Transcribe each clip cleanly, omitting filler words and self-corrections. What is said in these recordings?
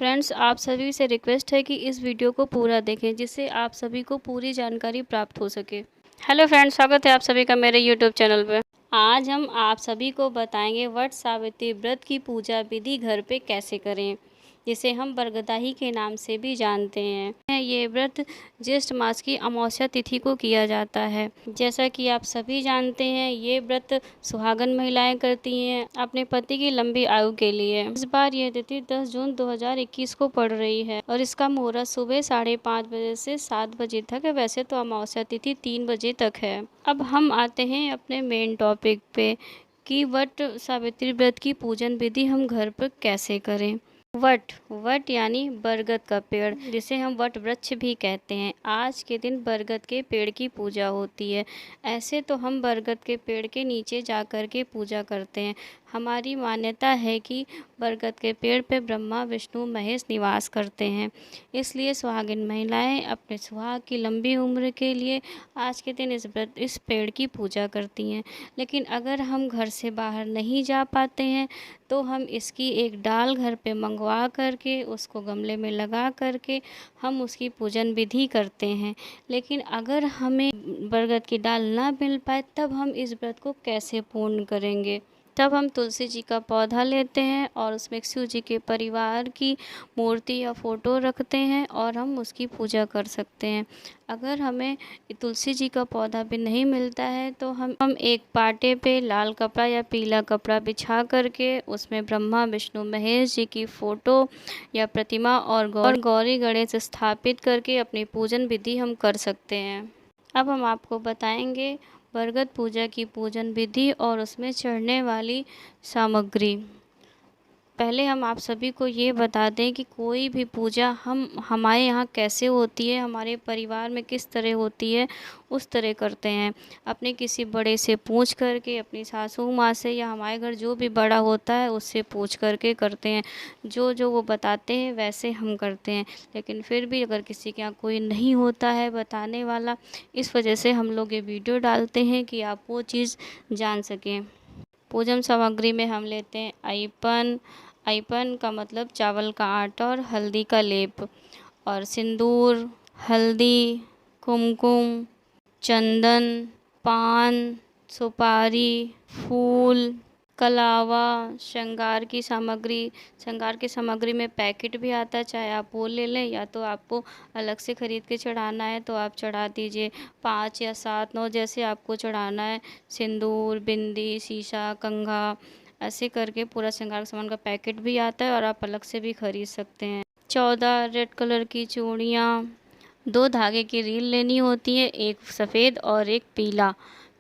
Friends, आप सभी से रिक्वेस्ट है कि इस वीडियो को पूरा देखें जिससे आप सभी को पूरी जानकारी प्राप्त हो सके। हेलो फ्रेंड्स, स्वागत है आप सभी का मेरे यूट्यूब चैनल पे। आज हम आप सभी को बताएंगे वट सावित्री व्रत की पूजा विधि घर पे कैसे करें, जिसे हम बरगदाही के नाम से भी जानते हैं। ये व्रत ज्येष्ठ मास की अमावस्या तिथि को किया जाता है। जैसा कि आप सभी जानते हैं, ये व्रत सुहागन महिलाएं करती हैं अपने पति की लंबी आयु के लिए। इस बार ये तिथि 10 जून 2021 को पड़ रही है और इसका मुहूर्त सुबह 5:30 बजे से 7 बजे तक है। वैसे तो अमावस्या तिथि 3 बजे तक है। अब हम आते हैं अपने मेन टॉपिक पे कि वट सावित्री व्रत की पूजन विधि हम घर पर कैसे करें। वट यानी बरगद का पेड़, जिसे हम वट वृक्ष भी कहते हैं। आज के दिन बरगद के पेड़ की पूजा होती है। ऐसे तो हम बरगद के पेड़ के नीचे जा कर के पूजा करते हैं। हमारी मान्यता है कि बरगद के पेड़ पे ब्रह्मा विष्णु महेश निवास करते हैं, इसलिए सुहागिन महिलाएं अपने सुहाग की लंबी उम्र के लिए आज के दिन इस पेड़ की पूजा करती हैं। लेकिन अगर हम घर से बाहर नहीं जा पाते हैं तो हम इसकी एक डाल घर पे मंगवा करके उसको गमले में लगा करके हम उसकी पूजन विधि करते हैं। लेकिन अगर हमें बरगद की डाल ना मिल पाए तब हम इस व्रत को कैसे पूर्ण करेंगे। तब हम तुलसी जी का पौधा लेते हैं और उसमें शिव जी के परिवार की मूर्ति या फोटो रखते हैं और हम उसकी पूजा कर सकते हैं। अगर हमें तुलसी जी का पौधा भी नहीं मिलता है तो हम एक पाटे पे लाल कपड़ा या पीला कपड़ा बिछा करके उसमें ब्रह्मा विष्णु महेश जी की फोटो या प्रतिमा और गौरी गणेश स्थापित करके अपनी पूजन विधि हम कर सकते हैं। अब हम आपको बताएंगे बरगद पूजा की पूजन विधि और उसमें चढ़ने वाली सामग्री। पहले हम आप सभी को ये बता दें कि कोई भी पूजा हमारे यहाँ कैसे होती है, हमारे परिवार में किस तरह होती है, उस तरह करते हैं। अपने किसी बड़े से पूछ करके, अपनी सासू माँ से या हमारे घर जो भी बड़ा होता है उससे पूछ करके करते हैं। जो जो वो बताते हैं वैसे हम करते हैं। लेकिन फिर भी अगर किसी के यहाँ कोई नहीं होता है बताने वाला, इस वजह से हम लोग ये वीडियो डालते हैं कि आप वो चीज़ जान सकें। पूजन सामग्री में हम लेते हैं आइपन का मतलब चावल का आटा और हल्दी का लेप, और सिंदूर, हल्दी, कुमकुम, चंदन, पान, सुपारी, फूल, कलावा, श्रृंगार की सामग्री में पैकेट भी आता है, चाहे आप वो ले लें या तो आपको अलग से ख़रीद के चढ़ाना है तो आप चढ़ा दीजिए। 5 या 7 9 जैसे आपको चढ़ाना है। सिंदूर, बिंदी, शीशा, कंघा, ऐसे करके पूरा श्रृंगार का सामान का पैकेट भी आता है और आप अलग से भी खरीद सकते हैं। 14 रेड कलर की चूड़ियाँ, 2 धागे की रील लेनी होती है, एक सफ़ेद और एक पीला।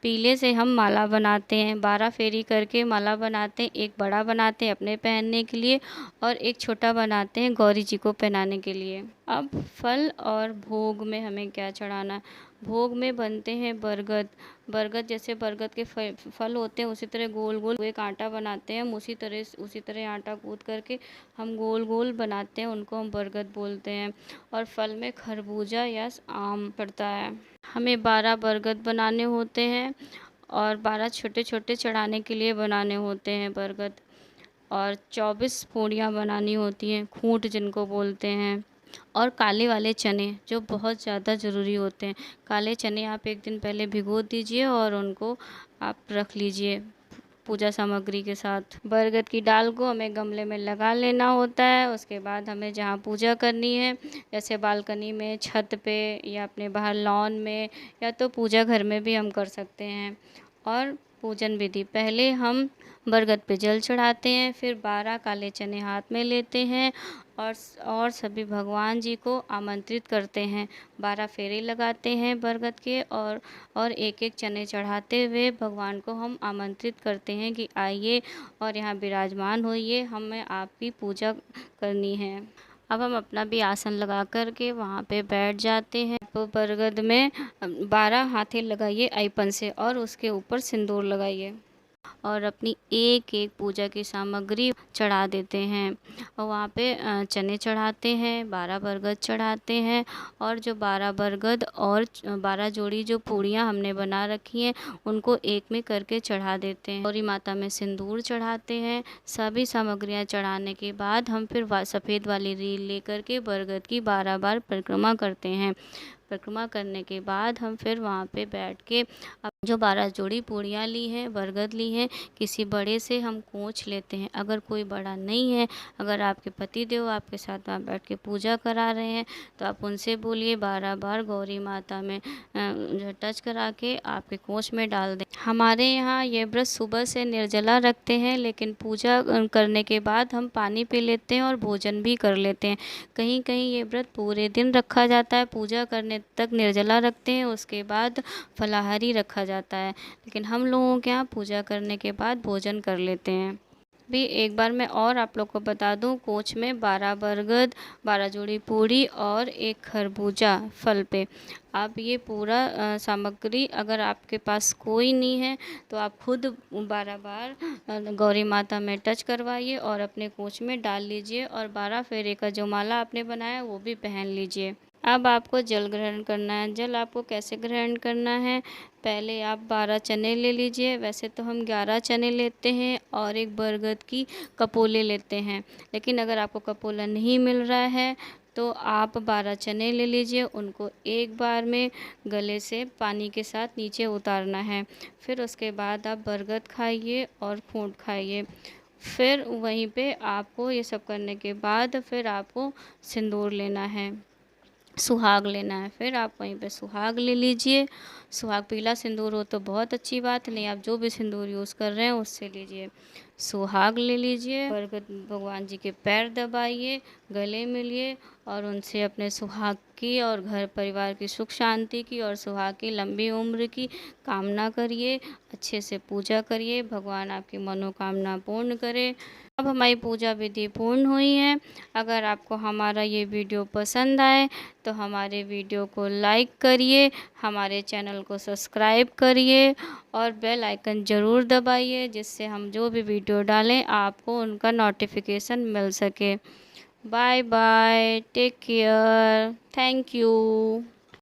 पीले से हम माला बनाते हैं, 12 फेरी करके माला बनाते हैं। एक बड़ा बनाते हैं अपने पहनने के लिए और एक छोटा बनाते हैं गौरी जी को पहनाने के लिए। अब फल और भोग में हमें क्या चढ़ाना। भोग में बनते हैं बरगद जैसे बरगद के फल होते हैं उसी तरह गोल गोल एक आटा बनाते हैं। हम उसी तरह आटा गूँथ करके हम गोल गोल बनाते हैं, उनको हम बरगद बोलते हैं। और फल में खरबूजा या आम पड़ता है। हमें 12 बरगद बनाने होते हैं और 12 छोटे छोटे चढ़ाने के लिए बनाने होते हैं बरगद, और 24 पूड़ियाँ बनानी होती हैं, खूंट जिनको बोलते हैं। और काले वाले चने जो बहुत ज़्यादा ज़रूरी होते हैं। काले चने आप एक दिन पहले भिगो दीजिए और उनको आप रख लीजिए पूजा सामग्री के साथ। बरगद की डाल को हमें गमले में लगा लेना होता है। उसके बाद हमें जहाँ पूजा करनी है, जैसे बालकनी में, छत पे या अपने बाहर लॉन में, या तो पूजा घर में भी हम कर सकते हैं। और पूजन विधि, पहले हम बरगद पे जल चढ़ाते हैं, फिर 12 काले चने हाथ में लेते हैं और सभी भगवान जी को आमंत्रित करते हैं। 12 फेरे लगाते हैं बरगद के और एक एक चने चढ़ाते हुए भगवान को हम आमंत्रित करते हैं कि आइए और यहाँ विराजमान होइए, हमें आपकी पूजा करनी है। अब हम अपना भी आसन लगा कर के वहाँ पे बैठ जाते हैं। तो बरगद में 12 हाथे लगाइए आइपन से और उसके ऊपर सिंदूर लगाइए। और अपनी एक एक पूजा की सामग्री चढ़ा देते हैं। और वहाँ पे चने चढ़ाते हैं, 12 बरगद चढ़ाते हैं, और जो 12 बरगद और 12 जोड़ी जो पूड़ियाँ हमने बना रखी हैं उनको एक में करके चढ़ा देते हैं। गौरी माता में सिंदूर चढ़ाते हैं। सभी सामग्रियाँ चढ़ाने के बाद हम फिर सफ़ेद वाली रील लेकर के बरगद की 12 बार परिक्रमा करते हैं। परिक्रमा करने के बाद हम फिर वहाँ पे बैठ के अब जो 12 जोड़ी पूड़ियाँ ली हैं, बरगद ली हैं, किसी बड़े से हम खोंच लेते हैं। अगर कोई बड़ा नहीं है, अगर आपके पति देव आपके साथ वहाँ बैठ के पूजा करा रहे हैं, तो आप उनसे बोलिए 12 बार गौरी माता में जो टच करा के आपके खोंच में डाल दें। हमारे यहाँ ये व्रत सुबह से निर्जला रखते हैं, लेकिन पूजा करने के बाद हम पानी पी लेते हैं और भोजन भी कर लेते हैं। कहीं कहीं ये व्रत पूरे दिन रखा जाता है, पूजा करने तक निर्जला रखते हैं, उसके बाद फलाहारी रखा जाता है। लेकिन हम लोगों के यहाँ पूजा करने के बाद भोजन कर लेते हैं। भी एक बार मैं और आप लोग को बता दूं, कोच में 12 बरगद, 12 जोड़ी पूड़ी और एक खरबूजा फल पे आप ये पूरा सामग्री, अगर आपके पास कोई नहीं है तो आप खुद 12 बार गौरी माता में टच करवाइए और अपने कोच में डाल लीजिए, और 12 फेरे का जो माला आपने बनाया वो भी पहन लीजिए। अब आपको जल ग्रहण करना है। जल आपको कैसे ग्रहण करना है, पहले आप 12 चने ले लीजिए। वैसे तो हम 11 चने लेते हैं और एक बरगद की कपोले लेते हैं, लेकिन अगर आपको कपोला नहीं मिल रहा है तो आप 12 चने ले लीजिए। उनको एक बार में गले से पानी के साथ नीचे उतारना है। फिर उसके बाद आप बरगद खाइए और फूंट खाइए। फिर वहीं पे आपको ये सब करने के बाद फिर आपको सिंदूर लेना है, सुहाग लेना है। फिर आप वहीं पे सुहाग ले लीजिए। सुहाग पीला सिंदूर हो तो बहुत अच्छी बात, नहीं आप जो भी सिंदूर यूज़ कर रहे हैं उससे लीजिए। सुहाग ले लीजिए, बरगद भगवान जी के पैर दबाइए, गले मिलिए और उनसे अपने सुहाग की और घर परिवार की सुख शांति की और सुहाग की लंबी उम्र की कामना करिए। अच्छे से पूजा करिए, भगवान आपकी मनोकामना पूर्ण करे। अब हमारी पूजा विधि पूर्ण हुई है। अगर आपको हमारा ये वीडियो पसंद आए तो हमारे वीडियो को लाइक करिए, हमारे चैनल को सब्सक्राइब करिए और बेल आइकन ज़रूर दबाइए, जिससे हम जो भी वीडियो डालें आपको उनका नोटिफिकेशन मिल सके। Bye bye, take care, thank you.